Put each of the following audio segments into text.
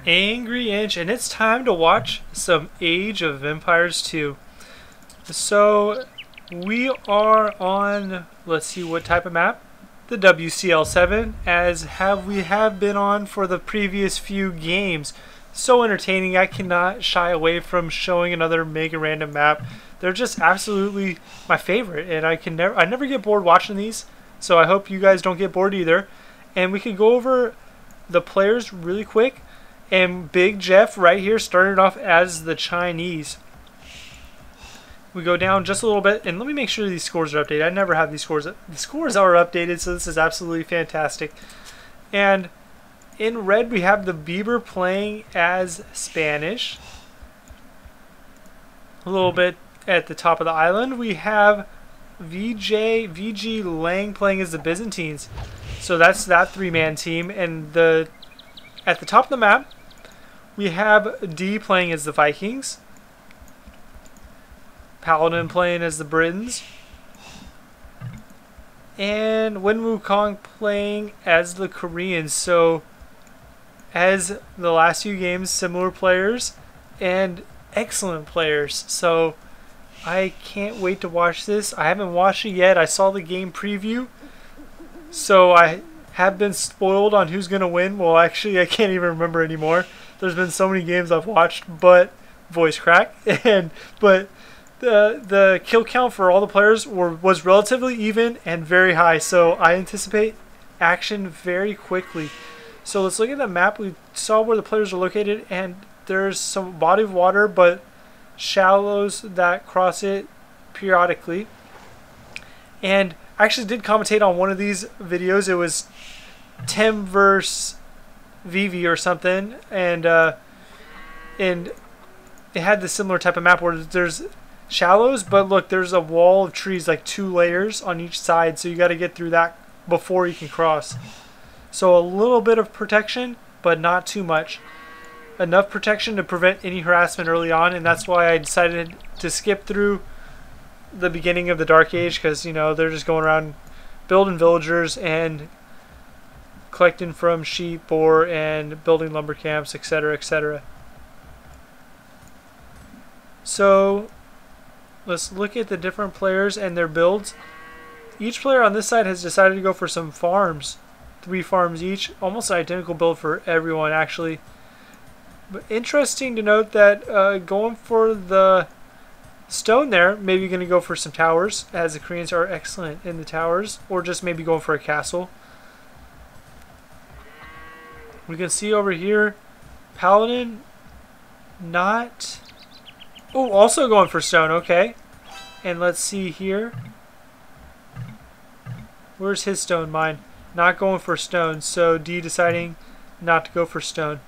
Angry Inch, and it's time to watch some Age of Empires 2. So we are on, let's see what type of map, the WCL7, as we have been on for the previous few games. So entertaining, I cannot shy away from showing another Mega Random map. They're just absolutely my favorite, and I never get bored watching these, so I hope you guys don't get bored either. And we can go over the players really quick. And Big Jeff right here started off as the Chinese. We go down just a little bit, and let me make sure these scores are updated. I never have these scores. The scores are updated, so this is absolutely fantastic. And in red, we have the Bieber playing as Spanish. A little bit at the top of the island, we have VG Lang playing as the Byzantines. So that's that three-man team. And at the top of the map, we have D playing as the Vikings, Paladin playing as the Britons, and Wen Wukong playing as the Koreans. So, as the last few games, similar players and excellent players. So, I can't wait to watch this. I haven't watched it yet. I saw the game preview, so I have been spoiled on who's going to win. Well, actually, I can't even remember anymore. There's been so many games I've watched, but voice crack. But the kill count for all the players was relatively even and very high, so I anticipate action very quickly. So let's look at the map. We saw where the players are located, and there's some body of water, but shallows that cross it periodically. And I actually did commentate on one of these videos. It was Tim versus Vivi or something, and it had the similar type of map where there's shallows, but look, there's a wall of trees, like 2 layers on each side, so you got to get through that before you can cross. So a little bit of protection, but not too much. Enough protection to prevent any harassment early on, and that's why I decided to skip through the beginning of the Dark Age, because, you know, they're just going around building villagers and collecting from sheep, boar, and building lumber camps, etc., etc. So let's look at the different players and their builds. Each player on this side has decided to go for some farms, 3 farms each, almost an identical build for everyone actually. But interesting to note that going for the stone there, maybe going to go for some towers, as the Koreans are excellent in the towers, or just maybe going for a castle. We can see over here, Paladin not... Oh, also going for stone, okay. And let's see here. Where's his stone mine? Not going for stone, so D deciding not to go for stone.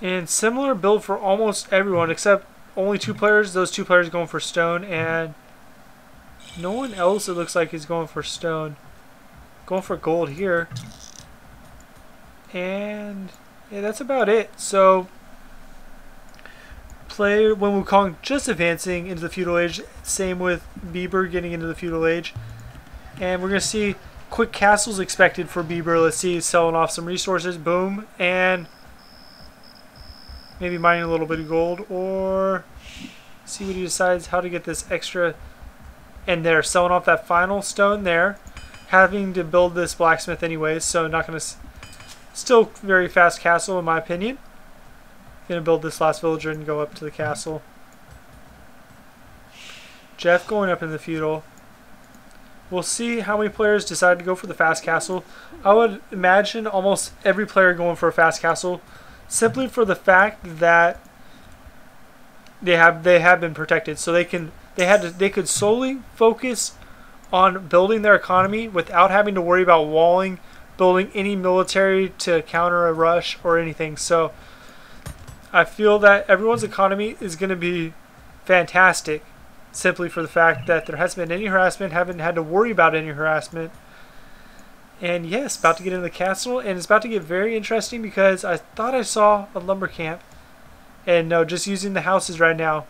And similar build for almost everyone, except only 2 players. Those 2 players going for stone, and no one else, it looks like, is going for stone. Going for gold here. And yeah, that's about it. So, player Wen Wukong just advancing into the feudal age. Same with Bieber getting into the feudal age. And we're going to see quick castles expected for Bieber. Let's see, selling off some resources. Boom. And maybe mining a little bit of gold, or see what he decides how to get this extra. And they're selling off that final stone there, having to build this blacksmith anyways, so not going to... Still very fast castle in my opinion. Going to build this last villager and go up to the castle. Jeff going up in the feudal. We'll see how many players decide to go for the fast castle. I would imagine almost every player going for a fast castle, simply for the fact that they have been protected, so they could solely focus on building their economy without having to worry about walling, building any military to counter a rush or anything. So I feel that everyone's economy is going to be fantastic, simply for the fact that there hasn't been any harassment, haven't had to worry about any harassment. And yes, about to get into the castle, and it's about to get very interesting because I thought I saw a lumber camp. And no, just using the houses right now,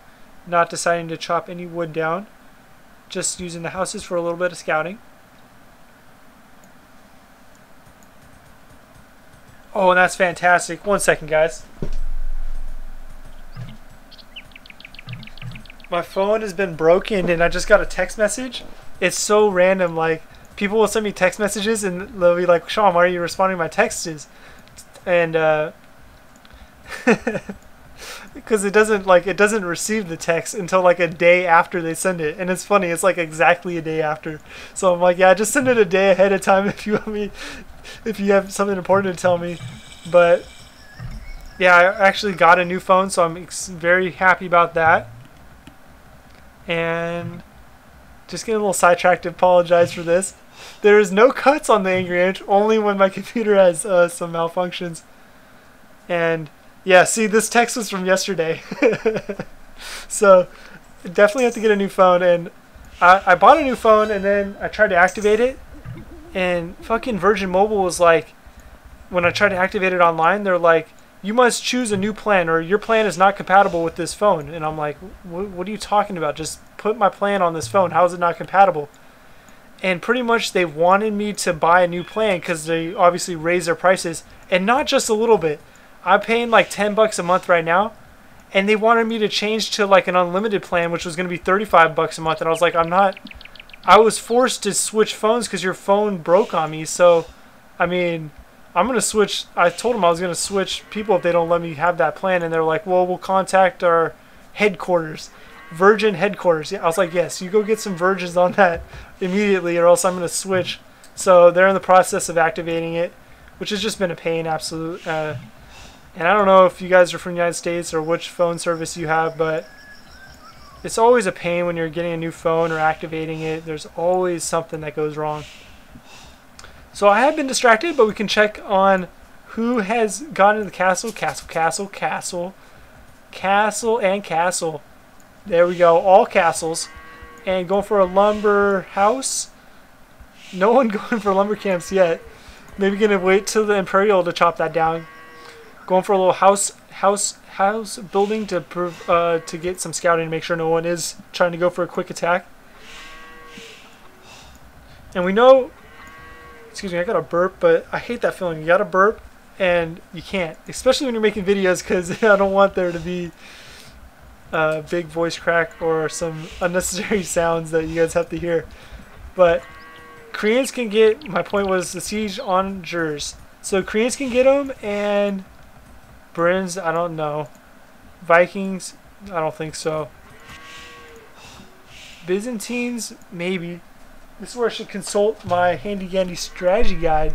not deciding to chop any wood down, just using the houses for a little bit of scouting. Oh, and that's fantastic. 1 second, guys. My phone has been broken and I just got a text message. It's so random. Like, people will send me text messages and they'll be like, Sean, why are you responding to my texts? And, because it doesn't receive the text until like a day after they send it. And it's funny, it's like exactly a day after. So I'm like, yeah, just send it a day ahead of time if you have something important to tell me. But yeah, I actually got a new phone, so I'm very happy about that. And just getting a little sidetracked, to apologize for this. There is no cuts on the Angry Inch, only when my computer has some malfunctions. And yeah, see, this text was from yesterday. So definitely have to get a new phone. And I bought a new phone and then I tried to activate it, and fucking Virgin Mobile was like, when I tried to activate it online, they're like, you must choose a new plan or your plan is not compatible with this phone. And I'm like, what are you talking about? Just put my plan on this phone. How is it not compatible? And pretty much they wanted me to buy a new plan because they obviously raised their prices, and not just a little bit. I'm paying like $10 a month right now, and they wanted me to change to like an unlimited plan, which was going to be $35 a month. And I was like, I was forced to switch phones because your phone broke on me. So, I mean, I'm going to switch. I told them I was going to switch people if they don't let me have that plan. And they're like, well, we'll contact our headquarters, Virgin headquarters. Yeah, I was like, yes, you go get some Virgins on that immediately, or else I'm going to switch. So they're in the process of activating it, which has just been a pain, absolute. And I don't know if you guys are from the United States or which phone service you have, but it's always a pain when you're getting a new phone or activating it. There's always something that goes wrong. So I have been distracted, but we can check on who has gone into the castle. Castle, and castle. There we go, all castles. And going for a lumber house. No one going for lumber camps yet. Maybe gonna wait till the Imperial to chop that down. Going for a little house building to get some scouting to make sure no one is trying to go for a quick attack. And we know, excuse me, I got a burp, but I hate that feeling. You got to burp and you can't, especially when you're making videos, because I don't want there to be a big voice crack or some unnecessary sounds that you guys have to hear. But Koreans can get, my point was the siege onagers. So Koreans can get them, and Britons, I don't know. Vikings, I don't think so. Byzantines, maybe. This is where I should consult my handy-dandy strategy guide.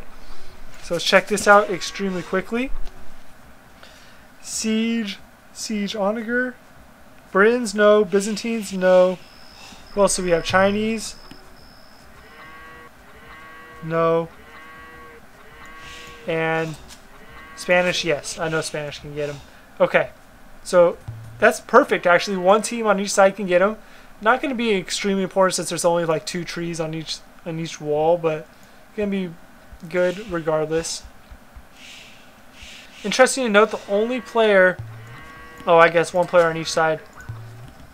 So let's check this out extremely quickly. Siege onager. Britons, no. Byzantines, no. Who else do we have? Chinese? No. And Spanish, yes. I know Spanish can get them. Okay. So that's perfect, actually. One team on each side can get them. Not going to be extremely important since there's only like 2 trees on each wall, but going to be good regardless. Interesting to note, the only player, oh, I guess one player on each side.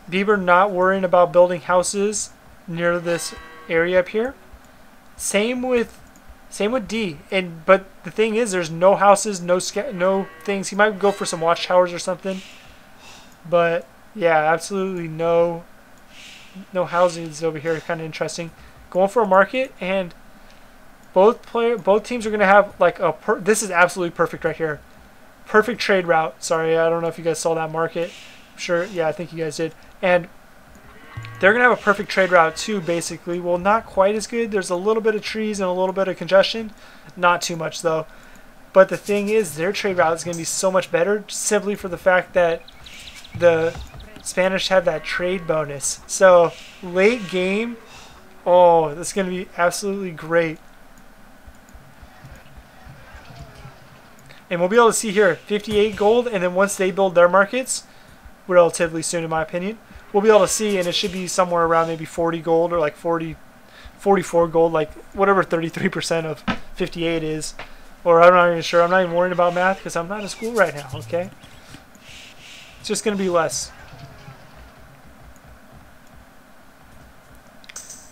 Bieber not worrying about building houses near this area up here. Same with D. But the thing is, there's no houses, no things. He might go for some watchtowers or something. But yeah, absolutely no houses over here. Kind of interesting. Going for a market, and both teams are going to have like this is absolutely perfect right here. Perfect trade route. Sorry, I don't know if you guys saw that market. I'm sure, yeah, I think you guys did. And they're going to have a perfect trade route too, basically. Well, not quite as good. There's a little bit of trees and a little bit of congestion. Not too much, though. But the thing is, their trade route is going to be so much better simply for the fact that the Spanish have that trade bonus. So, late game, oh, this is going to be absolutely great. And we'll be able to see here, 58 gold, and then once they build their markets, relatively soon in my opinion, we'll be able to see, and it should be somewhere around maybe 40 gold or like 44 gold, like whatever 33% of 58 is. Or I'm not even sure. I'm not even worrying about math because I'm not in school right now, okay? It's just going to be less.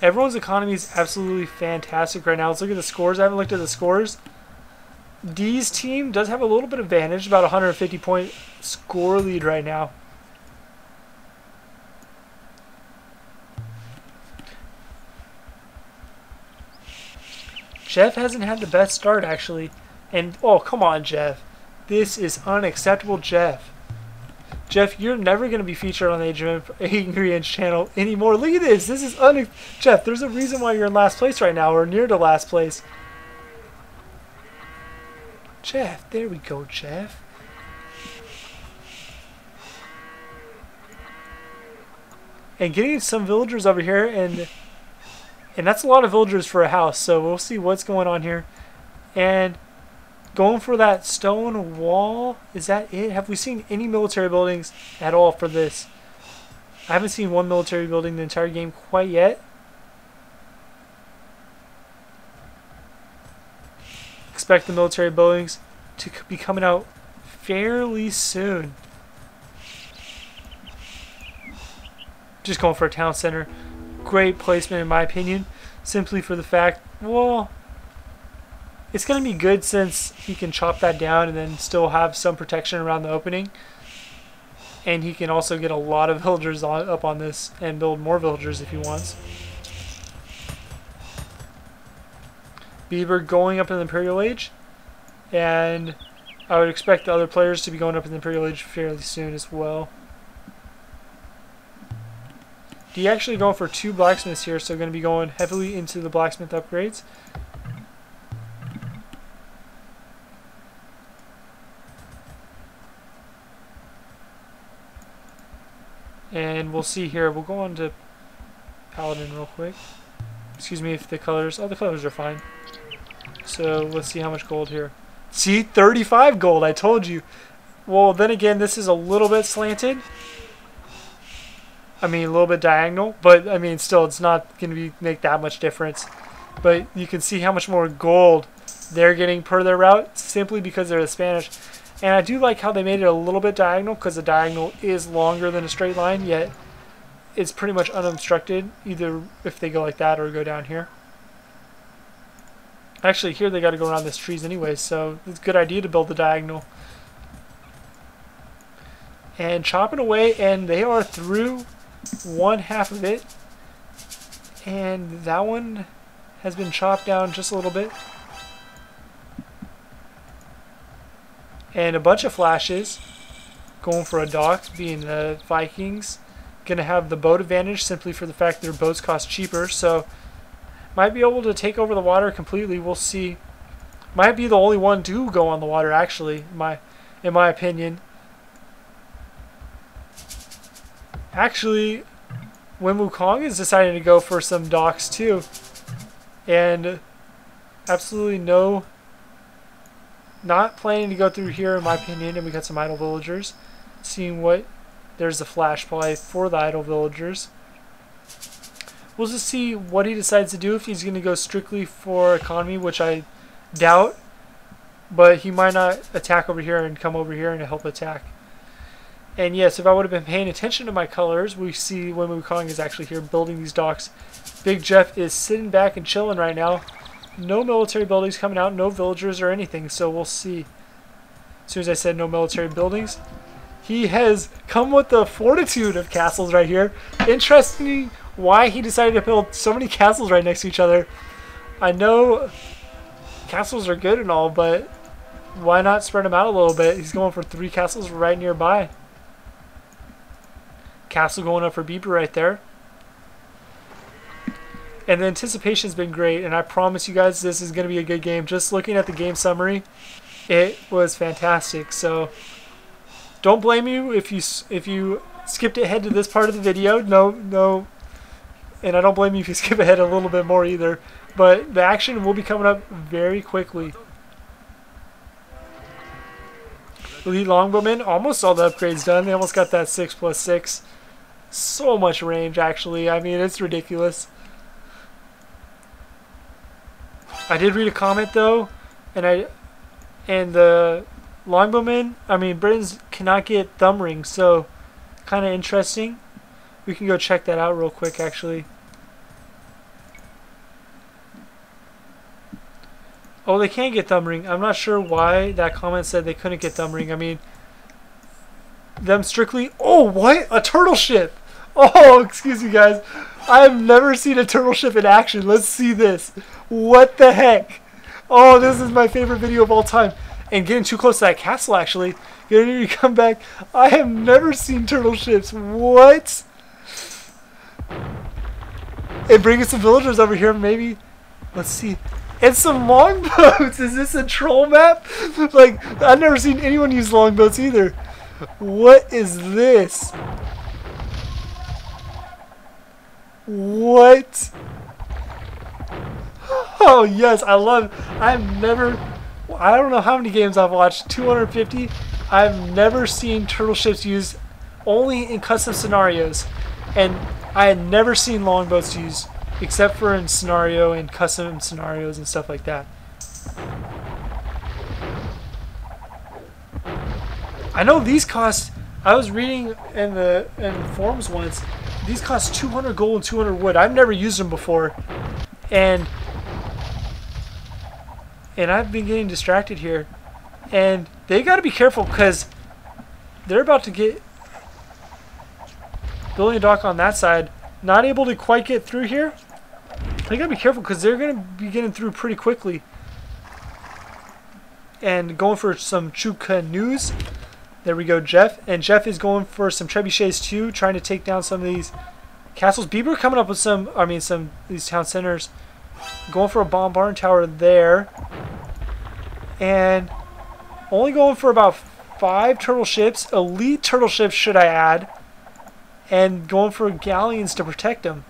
Everyone's economy is absolutely fantastic right now. Let's look at the scores. I haven't looked at the scores. D's team does have a little bit of advantage, about 150 point score lead right now. Jeff hasn't had the best start, actually. And, oh, come on, Jeff. This is unacceptable, Jeff. Jeff, you're never going to be featured on the Age of Angry Inch channel anymore. Look at this. This is Jeff, there's a reason why you're in last place right now, or near to last place. Jeff, there we go, Jeff. And getting some villagers over here, and that's a lot of villagers for a house, so we'll see what's going on here. And going for that stone wall, is that it? Have we seen any military buildings at all for this? I haven't seen one military building the entire game quite yet. Expect the military buildings to be coming out fairly soon. Just going for a town center. Great placement in my opinion, simply for the fact, well, it's going to be good since he can chop that down and then still have some protection around the opening. And he can also get a lot of villagers up on this and build more villagers if he wants. Bieber going up in the Imperial Age, and I would expect the other players to be going up in the Imperial Age fairly soon as well. D actually going for 2 blacksmiths here, so going to be going heavily into the blacksmith upgrades. And we'll see here. We'll go on to Paladin real quick. Excuse me if the colors... Oh, the colors are fine. So let's see how much gold here. See? 35 gold. I told you. Well, then again, this is a little bit slanted. I mean, a little bit diagonal. But, I mean, still, it's not going to make that much difference. But you can see how much more gold they're getting per their route simply because they're the Spanish. And I do like how they made it a little bit diagonal, because the diagonal is longer than a straight line, yet it's pretty much unobstructed, either if they go like that or go down here. Actually, here they got to go around this trees anyway, so it's a good idea to build the diagonal. And chopping away, and they are through one half of it. And that one has been chopped down just a little bit. And a bunch of flashes going for a dock, being the Vikings. Going to have the boat advantage simply for the fact their boats cost cheaper. So might be able to take over the water completely. We'll see. Might be the only one to go on the water, actually, in my opinion. Actually, Wen Wukong is deciding to go for some docks too. And absolutely not planning to go through here, in my opinion. And we got some idle villagers. Seeing what... There's the flash play for the idle villagers. We'll just see what he decides to do. If he's going to go strictly for economy, which I doubt. But he might not attack over here and come over here and help attack. And yes, if I would have been paying attention to my colors, we see Wen Wukong is actually here building these docks. Big Jeff is sitting back and chilling right now. No military buildings coming out, no villagers or anything, so we'll see. As soon as I said no military buildings, he has come with the fortitude of castles right here. Interesting why he decided to build so many castles right next to each other. I know castles are good and all, but why not spread them out a little bit? He's going for 3 castles right nearby. Castle going up for Bieber right there. And the anticipation's been great, and I promise you guys this is going to be a good game. Just looking at the game summary, it was fantastic. So don't blame you if you skipped ahead to this part of the video. No, and I don't blame you if you skip ahead a little bit more either. But the action will be coming up very quickly. Elite Longbowmen, almost all the upgrades done. They almost got that 6+6. So much range, actually. I mean, it's ridiculous. I did read a comment though, and the Longbowmen, I mean, Britons cannot get thumb rings, so kind of interesting. We can go check that out real quick, actually. Oh, they can't get Thumbring. I'm not sure why that comment said they couldn't get Thumbring. I mean, them strictly... Oh, what? A turtle ship! Oh, excuse me, guys. I have never seen a turtle ship in action. Let's see this. What the heck? Oh, this is my favorite video of all time. And getting too close to that castle, actually. Getting ready to come back. I have never seen turtle ships. What? And bringing some villagers over here, maybe. Let's see. And some longboats. Is this a troll map? Like, I've never seen anyone use longboats either. What is this? What? Oh yes, I don't know how many games I've watched, 250. I've never seen turtle ships used only in custom scenarios. And I had never seen longboats used except for in scenario and custom scenarios and stuff like that. I know these cost, I was reading in the forums once, these cost 200 gold and 200 wood. I've never used them before. And I've been getting distracted here. And they got to be careful because they're about to get building a dock on that side. Not able to quite get through here. They got to be careful because they're going to be getting through pretty quickly. And going for some true canoes. There we go, Jeff. And Jeff is going for some trebuchets too, trying to take down some of these castles. Bieber coming up with some of these town centers. Going for a bombardment tower there. And only going for about 5 turtle ships. Elite turtle ships, should I add. And going for galleons to protect them.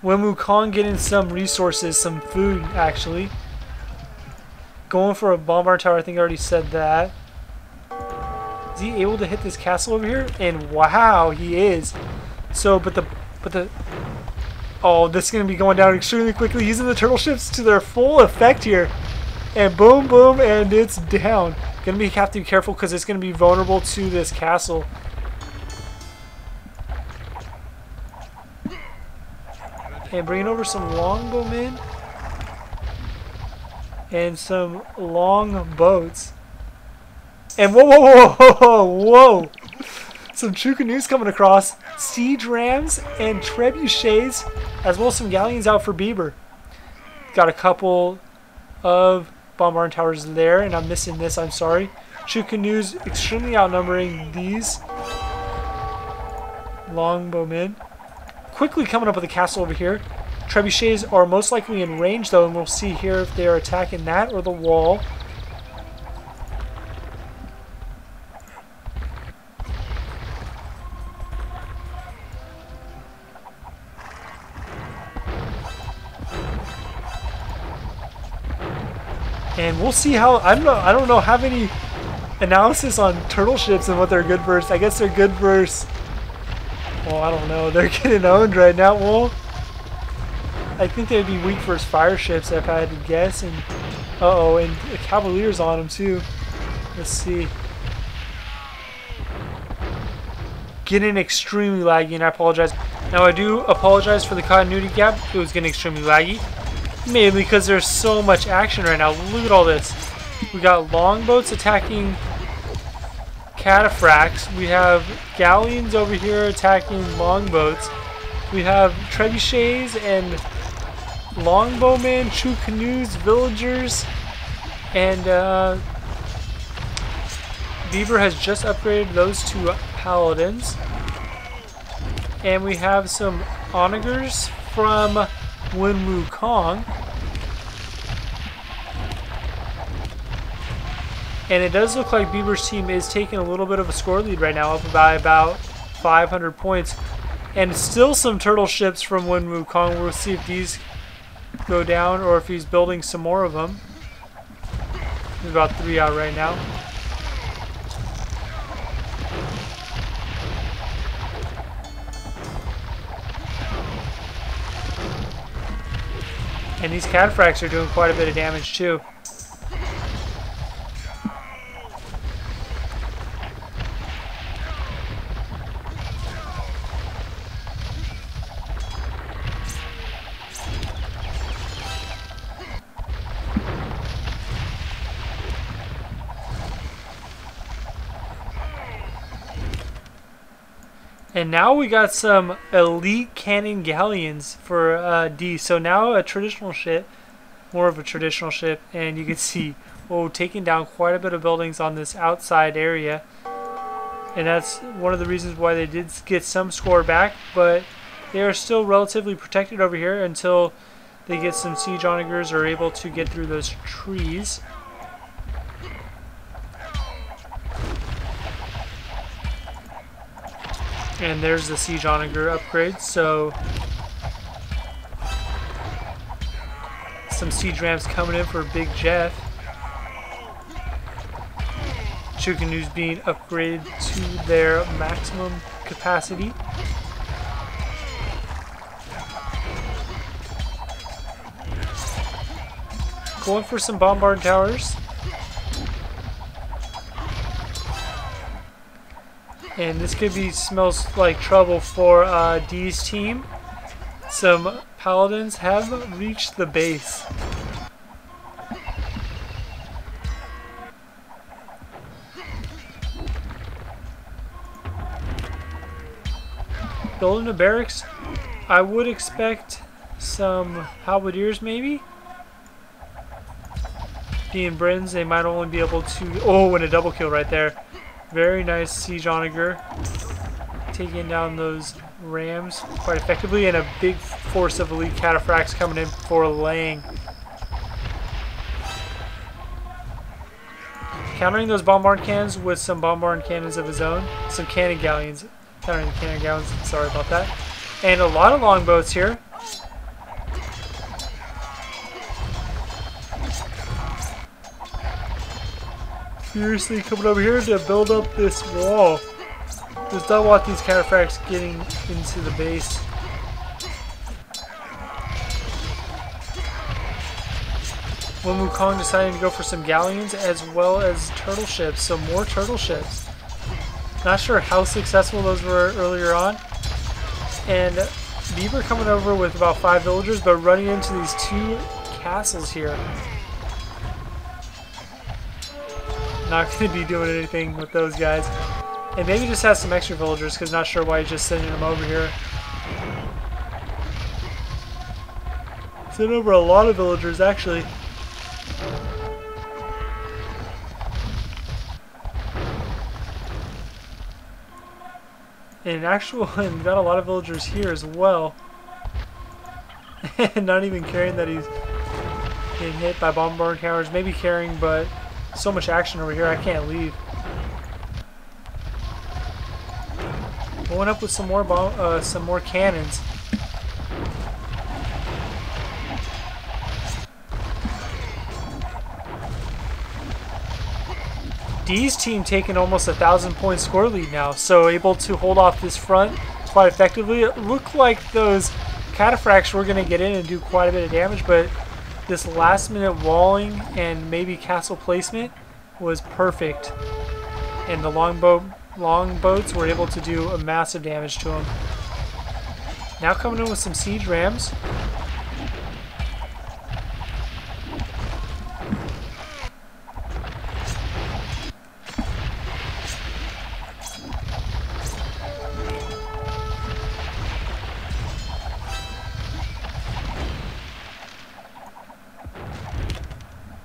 Wen Wukong getting some resources, some food actually. Going for a bombard tower, I think I already said that. Is he able to hit this castle over here? And wow, he is. So, but the oh, this is going to be going down extremely quickly. Using the turtle ships to their full effect here. And boom, boom, and it's down. Going to have to be careful because it's going to be vulnerable to this castle. And bringing over some longbowmen. And some long boats. And whoa, whoa, whoa, whoa, whoa, whoa. Some true canoes coming across. Siege rams and trebuchets, as well as some galleons out for Bieber. Got a couple of bombardment towers there, and I'm missing this, I'm sorry. True canoes extremely outnumbering these longbowmen. Quickly coming up with a castle over here. Trebuchets are most likely in range though, and we'll see here if they are attacking that or the wall. And we'll see how, I don't know have any analysis on turtle ships and what they're good versus. I guess they're good versus, well, I don't know. They're getting owned right now. Well, I think they'd be weak versus fire ships if I had to guess. And uh-oh, and the Cavaliers on them too. Let's see. Getting extremely laggy, and I apologize. Now I do apologize for the continuity gap. It was getting extremely laggy. Mainly because there's so much action right now. Look at all this. We got longboats attacking cataphracts. We have galleons over here attacking longboats. We have trebuchets and longbowmen, true canoes, villagers, and Bieber has just upgraded those 2 paladins. And we have some onagers from Wen Wukong. And it does look like Bieber's team is taking a little bit of a score lead right now, up by about 500 points. And still some turtle ships from Wen Wukong. We'll see if these go down or if he's building some more of them. There's about 3 out right now. And these cataphracts are doing quite a bit of damage too. And now we got some elite cannon galleons for D. So now a traditional ship, more of a traditional ship, and you can see, oh, taking down quite a bit of buildings on this outside area. And that's one of the reasons why they did get some score back, but they are still relatively protected over here until they get some siege onagers or are able to get through those trees. And there's the siege onager upgrade, so some siege rams coming in for Big Jeff. Chukanu's being upgraded to their maximum capacity. Going for some bombard towers. And this could be, smells like trouble for D's team. Some paladins have reached the base. Building a barracks, I would expect some halberdiers maybe. Being Brins, they might only be able to... Oh, and a double kill right there. Very nice siege onager. Taking down those rams quite effectively, and a big force of elite cataphracts coming in for Lang. Countering those bombard cannons with some bombard cannons of his own. Some cannon galleons. Countering the cannon galleons, sorry about that. And a lot of longboats here. Furiously coming over here to build up this wall. Just don't want these cataphracts getting into the base. When Wukong deciding to go for some galleons as well as turtle ships, so more turtle ships. Not sure how successful those were earlier on. And Beaver coming over with about 5 villagers, but running into these 2 castles here. Not going to be doing anything with those guys. And maybe just has some extra villagers, because not sure why he's just sending them over here. Sent over a lot of villagers, actually. And and got a lot of villagers here as well. And not even caring that he's getting hit by bombard towers. Maybe caring, but so much action over here, I can't leave. Going up with some more cannons. D's team taking almost 1,000-point score lead now, so able to hold off this front quite effectively. It looked like those cataphracts were going to get in and do quite a bit of damage, but this last-minute walling and maybe castle placement was perfect, and the longboats were able to do a massive damage to them. Now coming in with some siege rams.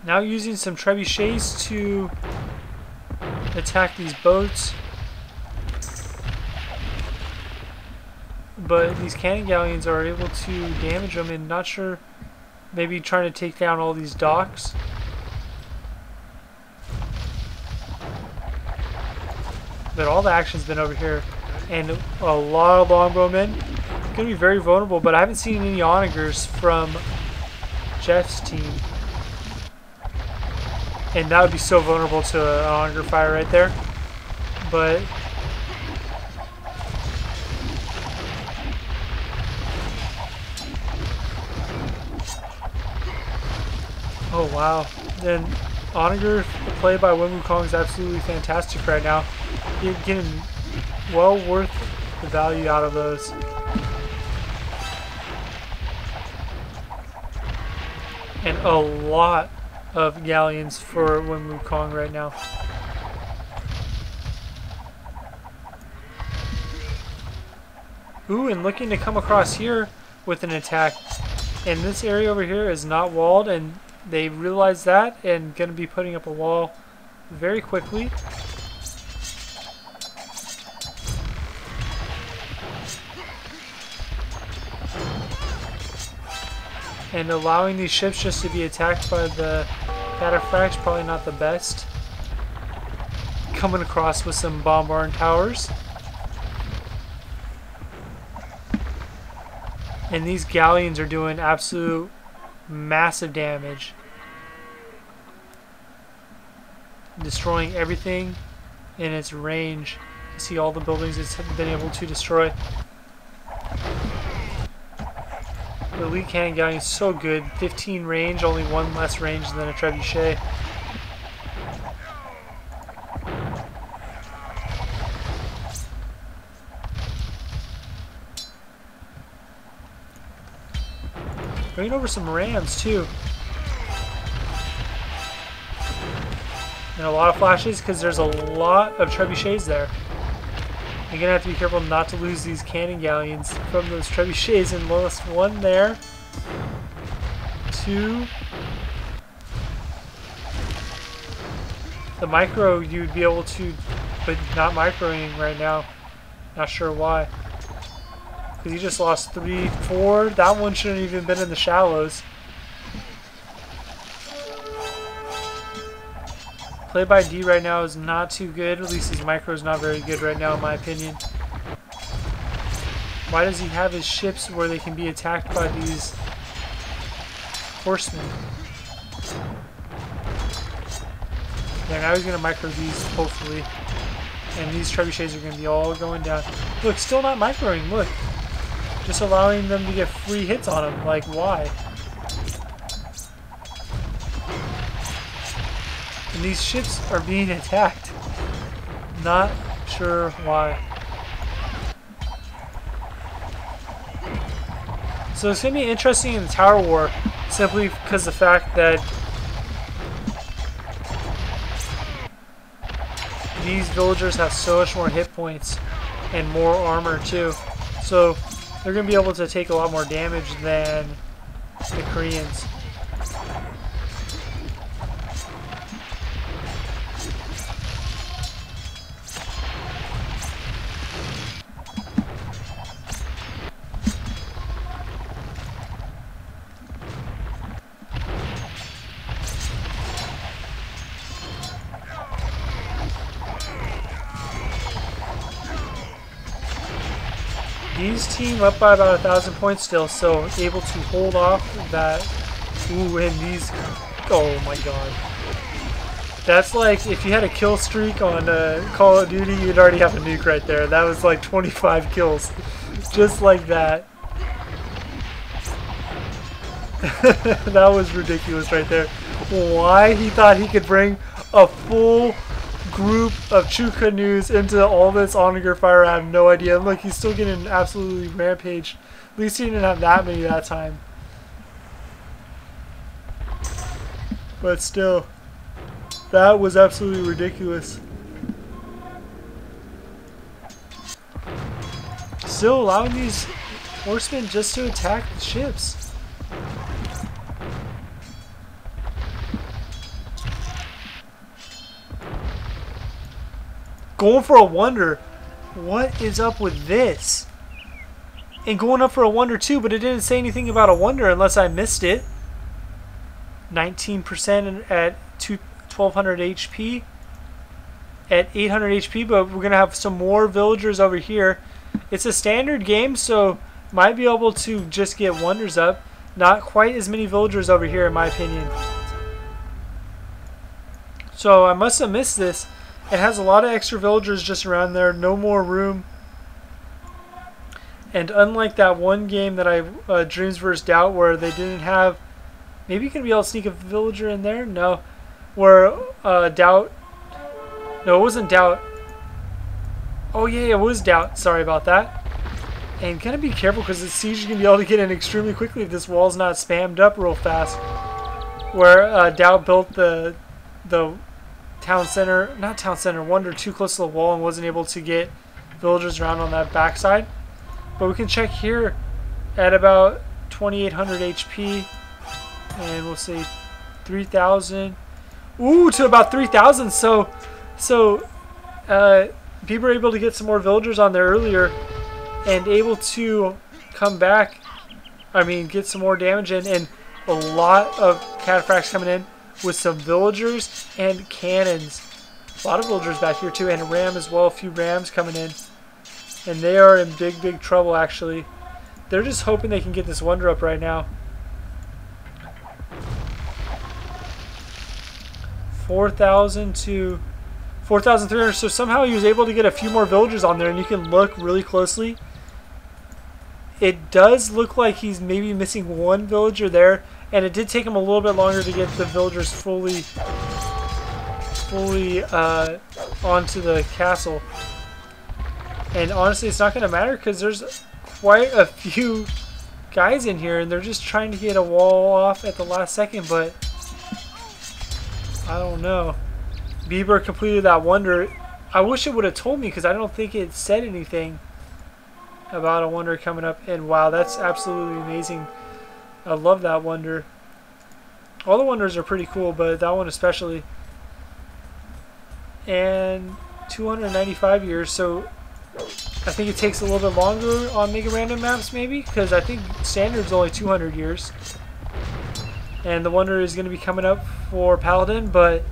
Now using some trebuchets to attack these boats. But these cannon galleons are able to damage them, and not sure, maybe trying to take down all these docks. But all the action's been over here. And a lot of longbowmen. Gonna be very vulnerable, but I haven't seen any onagers from Jeff's team. And that would be so vulnerable to an onager fire right there. But oh wow. Then onager play by Wen Wukong is absolutely fantastic right now. You're getting well worth the value out of those. And a lot of galleons for Wen Wukong right now. Ooh, and looking to come across here with an attack. And this area over here is not walled, and they realize that and going to be putting up a wall very quickly. And allowing these ships just to be attacked by the cataphracts, probably not the best. Coming across with some bombard towers. And these galleons are doing absolute massive damage. Destroying everything in its range. You see all the buildings it's been able to destroy. The elite cannon galleon is so good. 15 range, only one less range than a trebuchet. Bringing over some rams too. And a lot of flashes because there's a lot of trebuchets there. You're gonna have to be careful not to lose these cannon galleons from those trebuchets. And lost one there. Two. The micro you'd be able to, but not microing right now. Not sure why. Because you just lost 3, 4. That one shouldn't have even been in the shallows. Play by D right now is not too good. At least his micro is not very good right now in my opinion. Why does he have his ships where they can be attacked by these horsemen? Yeah, now he's going to micro these hopefully. And these trebuchets are going to be all going down. Look, still not microing, look. Just allowing them to get free hits on him. Like, why? And these ships are being attacked. Not sure why. So it's going to be interesting in the Tower War. Simply because of the fact that these villagers have so much more hit points. And more armor too. So they're going to be able to take a lot more damage than the Koreans. These team up by about 1,000 points still, so able to hold off that. Ooh, and these. Oh my god. That's like if you had a kill streak on Call of Duty, you'd already have a nuke right there. That was like 25 kills. Just like that. That was ridiculous right there. Why he thought he could bring a full group of Chu canoes into all this onager fire, I have no idea. And look, he's still getting absolutely rampaged. At least he didn't have that many that time. But still, that was absolutely ridiculous. Still allowing these horsemen just to attack the ships. Going for a wonder. What is up with this? And going up for a wonder too, but it didn't say anything about a wonder unless I missed it. 19% at 1200 HP. At 800 HP, but we're going to have some more villagers over here. It's a standard game, so might be able to just get wonders up. Not quite as many villagers over here in my opinion. So I must have missed this. It has a lot of extra villagers just around there. No more room. And unlike that one game that I Dreams vs. Doubt where they didn't have... Maybe you can be able to sneak a villager in there? No. Where Doubt... No, it wasn't Doubt. Oh yeah, it was Doubt. Sorry about that. And kind of be careful because the siege is going to be able to get in extremely quickly if this wall's not spammed up real fast. Where Doubt built the town center, not town center, wonder too close to the wall and wasn't able to get villagers around on that backside. But we can check here at about 2,800 HP. And we'll say 3,000. Ooh, to about 3,000. So people were able to get some more villagers on there earlier and able to come back. I mean, get some more damage in, and a lot of cataphracts coming in with some villagers and cannons. A lot of villagers back here too, and a ram as well. A few rams coming in, and they are in big trouble actually. They're just hoping they can get this wonder up right now. 4,000 to 4,300. So somehow he was able to get a few more villagers on there, and you can look really closely. It does look like he's maybe missing one villager there, and it did take him a little bit longer to get the villagers fully onto the castle. And honestly, it's not going to matter because there's quite a few guys in here, and they're just trying to get a wall off at the last second, but I don't know. Bieber completed that wonder. I wish it would have told me because I don't think it said anything about a wonder coming up. And wow, that's absolutely amazing. I love that wonder. All the wonders are pretty cool, but that one especially. And 295 years, so I think it takes a little bit longer on Mega Random maps maybe, because I think standard's only 200 years. And the wonder is going to be coming up for Paladin, but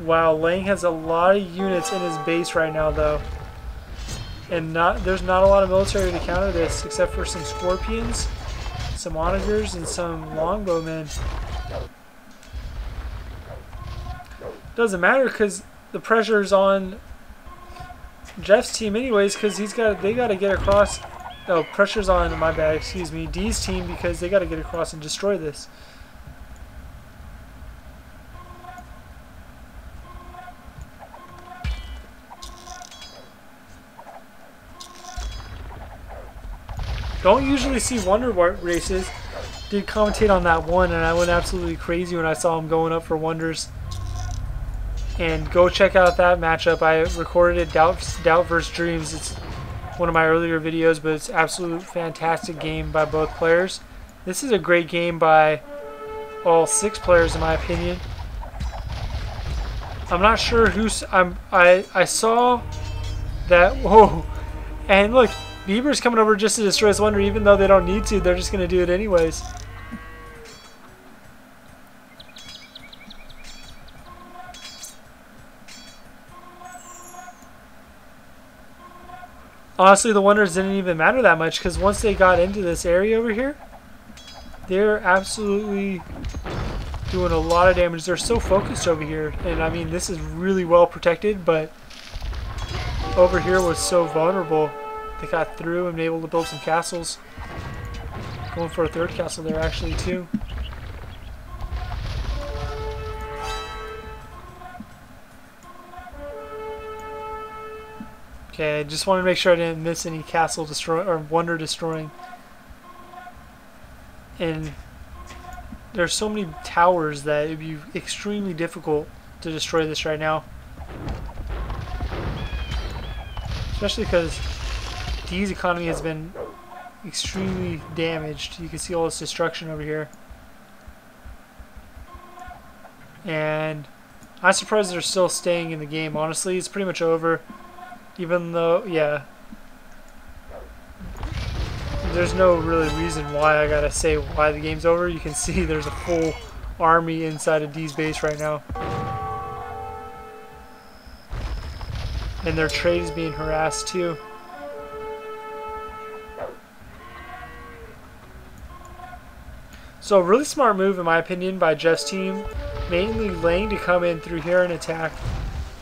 wow, Lang has a lot of units in his base right now though. And there's not a lot of military to counter this except for some scorpions, some onagers, and some longbowmen. Doesn't matter because the pressure's on Jeff's team anyways, because they got to get across. Oh, pressure's on, my bad, excuse me, D's team, because they got to get across and destroy this. Don't usually see wonder races. Did commentate on that one, and I went absolutely crazy when I saw him going up for wonders. And go check out that matchup. I recorded it, Doubt vs Dreams. It's one of my earlier videos, but it's absolute fantastic game by both players. This is a great game by all 6 players in my opinion. I'm not sure who's I saw that. Whoa, and look, Bieber's coming over just to destroy this wonder, even though they don't need to. They're just gonna do it anyways. Honestly, the wonders didn't even matter that much because once they got into this area over here, they're absolutely doing a lot of damage. They're so focused over here, and I mean, this is really well protected, but over here was so vulnerable. They got through and able to build some castles. Going for a 3rd castle there actually too. Okay, I just wanted to make sure I didn't miss any castle destroy or wonder destroying. And there's so many towers that it'd be extremely difficult to destroy this right now. Especially because D's economy has been extremely damaged. You can see all this destruction over here. And I'm surprised they're still staying in the game. Honestly, it's pretty much over. Even though, yeah, there's no really reason why I gotta say why the game's over. You can see there's a full army inside of D's base right now. And their trade is being harassed too. So a really smart move in my opinion by Jeff's team, mainly Lang to come in through here and attack,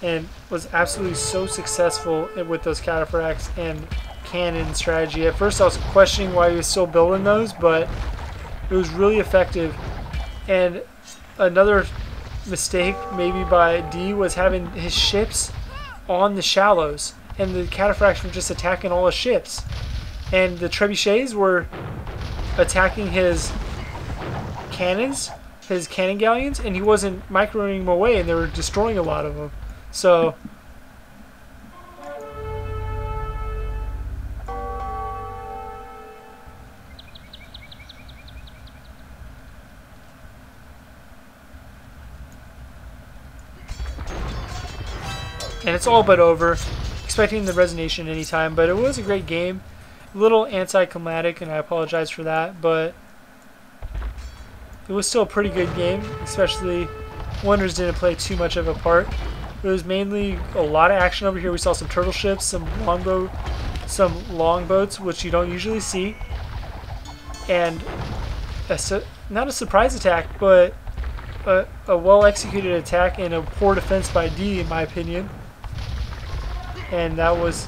and was absolutely so successful with those cataphracts and cannon strategy. At first I was questioning why he was still building those, but it was really effective. And another mistake maybe by D was having his ships on the shallows, and the cataphracts were just attacking all his ships, and the trebuchets were attacking his cannons, his cannon galleons, and he wasn't microing them away, and they were destroying a lot of them. So And it's all but over. Expecting the resignation anytime, but it was a great game. A little anticlimactic, and I apologize for that, but it was still a pretty good game, especially Wonders didn't play too much of a part. It was mainly a lot of action over here. We saw some turtle ships, some longboats, which you don't usually see, and not a surprise attack, but a well-executed attack and a poor defense by D, in my opinion. And that was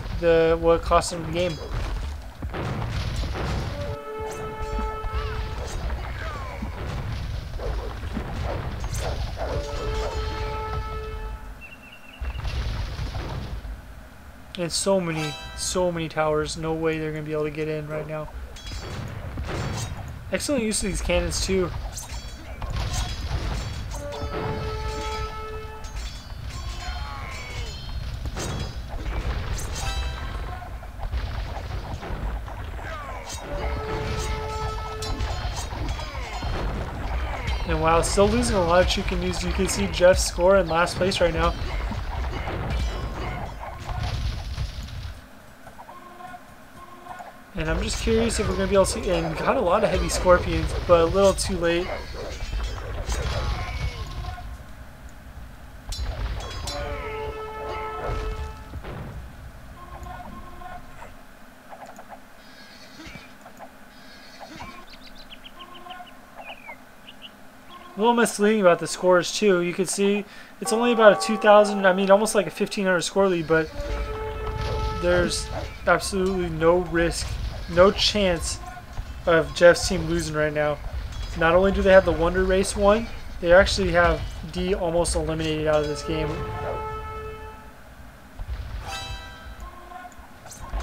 what cost him the game. And so many towers. No way they're going to be able to get in right now. Excellent use of these cannons too. And while still losing a lot of chicken news, you can see Jeff's score in last place right now. And I'm just curious if we're going to be able to see, and got a lot of heavy scorpions, but a little too late. A little misleading about the scores too. You can see it's only about a 2,000, I mean almost like a 1,500 score lead, but there's absolutely no risk, no chance of Jeff's team losing right now. Not only do they have the Wonder Race won, they actually have D almost eliminated out of this game.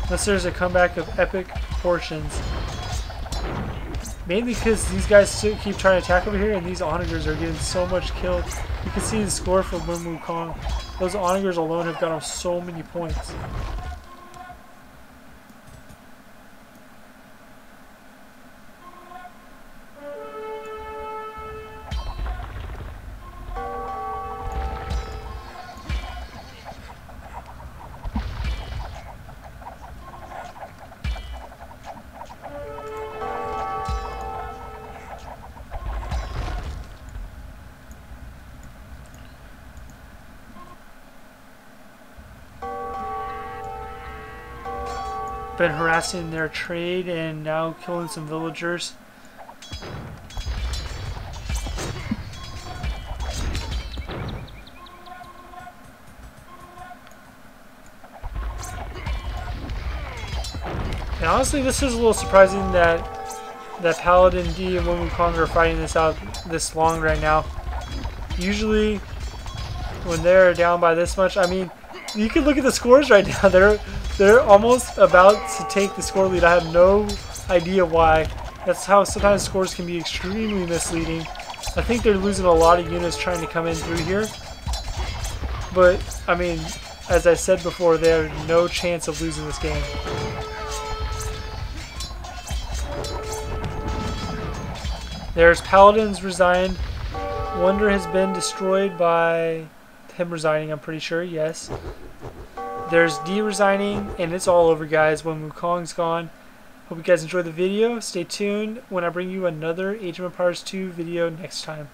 Unless there's a comeback of epic proportions. Mainly because these guys still keep trying to attack over here, and these onagers are getting so much killed. You can see the score for Moon Wukong. Those onagers alone have got him so many points. Been harassing their trade and now killing some villagers. And honestly, this is a little surprising that Paladin D and Moon Wukong are fighting this out this long right now. Usually, when they're down by this much, I mean, you can look at the scores right now. They're almost about to take the score lead. I have no idea why. That's how sometimes scores can be extremely misleading. I think they're losing a lot of units trying to come in through here. But, I mean, as I said before, they have no chance of losing this game. There's Paladins resigned. Wonder has been destroyed by him resigning, I'm pretty sure, yes. There's D resigning, and it's all over, guys, when Wukong's gone. Hope you guys enjoyed the video. Stay tuned when I bring you another Age of Empires 2 video next time.